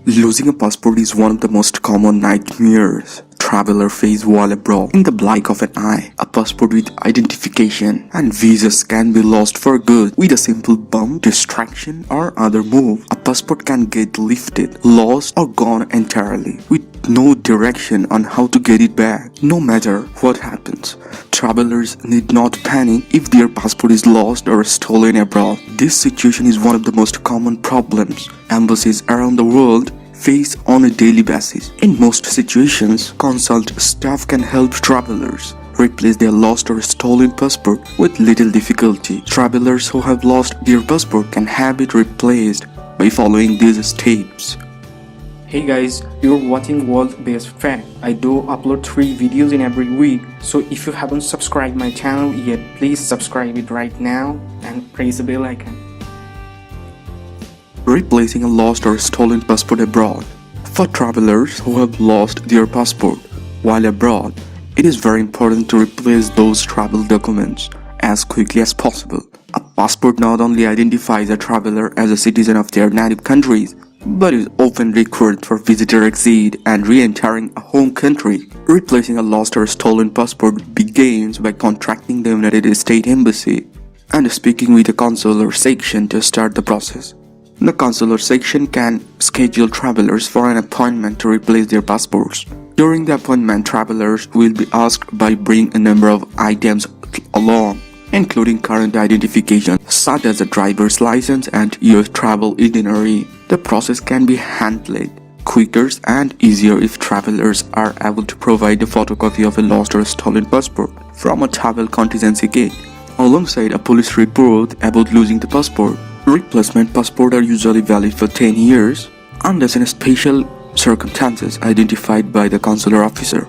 Losing a passport is one of the most common nightmares travelers face while abroad. In the blink of an eye, a passport with identification and visas can be lost for good. With a simple bump, distraction, or other move, a passport can get lifted, lost, or gone entirely, with no direction on how to get it back. No matter what happens, travelers need not panic if their passport is lost or stolen abroad. This situation is one of the most common problems embassies around the world face on a daily basis. In most situations, consulate staff can help travelers replace their lost or stolen passport with little difficulty. Travelers who have lost their passport can have it replaced by following these steps. Hey guys, you're watching World Best Fact. I do upload 3 videos in every week, so if you haven't subscribed my channel yet, please subscribe it right now and press the bell icon. Replacing a lost or stolen passport abroad. For travelers who have lost their passport while abroad, it is very important to replace those travel documents as quickly as possible. A passport not only identifies a traveler as a citizen of their native countries, but is often required for visitor exit and re-entering a home country. Replacing a lost or stolen passport begins by contacting the United States Embassy and speaking with the consular section to start the process. The consular section can schedule travelers for an appointment to replace their passports. During the appointment, travelers will be asked to bring a number of items along, including current identification such as a driver's license and your travel itinerary. The process can be handled quicker and easier if travelers are able to provide a photocopy of a lost or stolen passport from a travel contingency gate, alongside a police report about losing the passport. Replacement passports are usually valid for 10 years unless in special circumstances identified by the consular officer.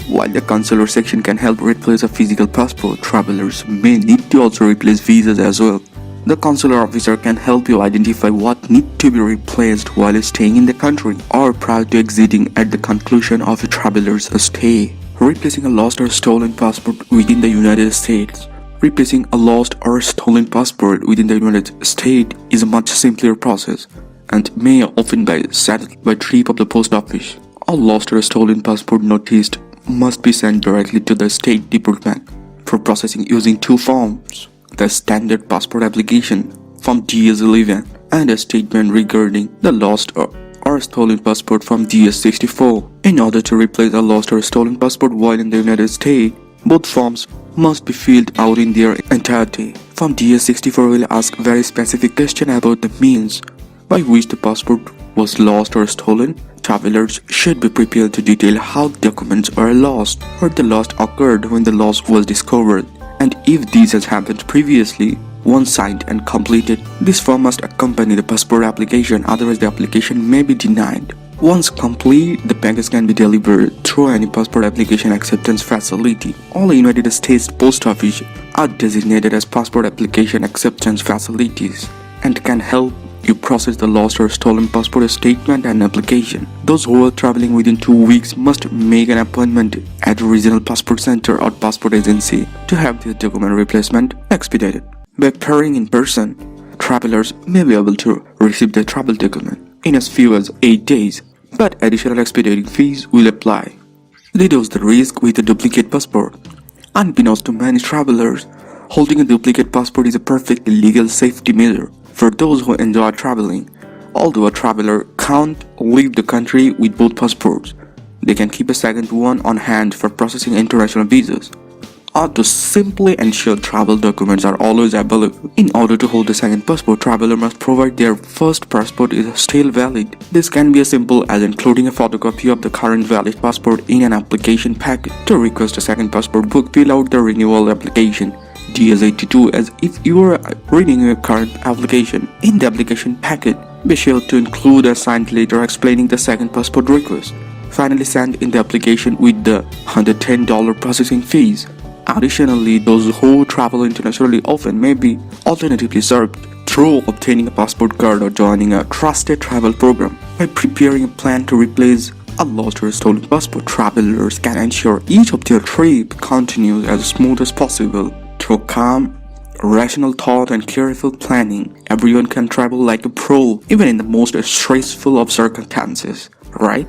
While the consular section can help replace a physical passport, travelers may need to also replace visas as well. The consular officer can help you identify what needs to be replaced while staying in the country or prior to exiting at the conclusion of a traveler's stay. Replacing a lost or stolen passport within the United States. Replacing a lost or stolen passport within the United States is a much simpler process and may often be settled by trip of the post office. All lost or stolen passport notice must be sent directly to the State Department for processing using 2 forms: the standard passport application, Form DS-11, and a statement regarding the lost or stolen passport, Form DS-64. In order to replace a lost or stolen passport while in the United States, both forms must be filled out in their entirety. Form DS-64 will ask very specific questions about the means by which the passport was lost or stolen. Travelers should be prepared to detail how documents were lost, where the loss occurred when the loss was discovered, and if this has happened previously. Once signed and completed, this form must accompany the passport application, otherwise the application may be denied. Once complete, the package can be delivered through any passport application acceptance facility. All United States post offices are designated as passport application acceptance facilities and can help you process the lost or stolen passport statement and application. Those who are traveling within 2 weeks must make an appointment at a regional passport center or passport agency to have their document replacement expedited. By appearing in person, travelers may be able to receive their travel document in as few as 8 days, but additional expediting fees will apply. Reduce the risk with a duplicate passport. Unbeknownst to many travelers, holding a duplicate passport is a perfectly legal safety measure for those who enjoy traveling. Although a traveler can't leave the country with both passports, they can keep a second one on hand for processing international visas, or to simply ensure travel documents are always available. In order to hold a second passport, traveler must provide their first passport is still valid. This can be as simple as including a photocopy of the current valid passport in an application packet. To request a second passport book, fill out the renewal application DS-82 as if you were renewing a current application. In the application packet, be sure to include a signed letter explaining the second passport request. Finally, send in the application with the $110 processing fees. Additionally, those who travel internationally often may be alternatively served through obtaining a passport card or joining a trusted travel program. By preparing a plan to replace a lost or stolen passport, travelers can ensure each of their trip continues as smooth as possible. Through calm, rational thought and careful planning, everyone can travel like a pro, even in the most stressful of circumstances, right?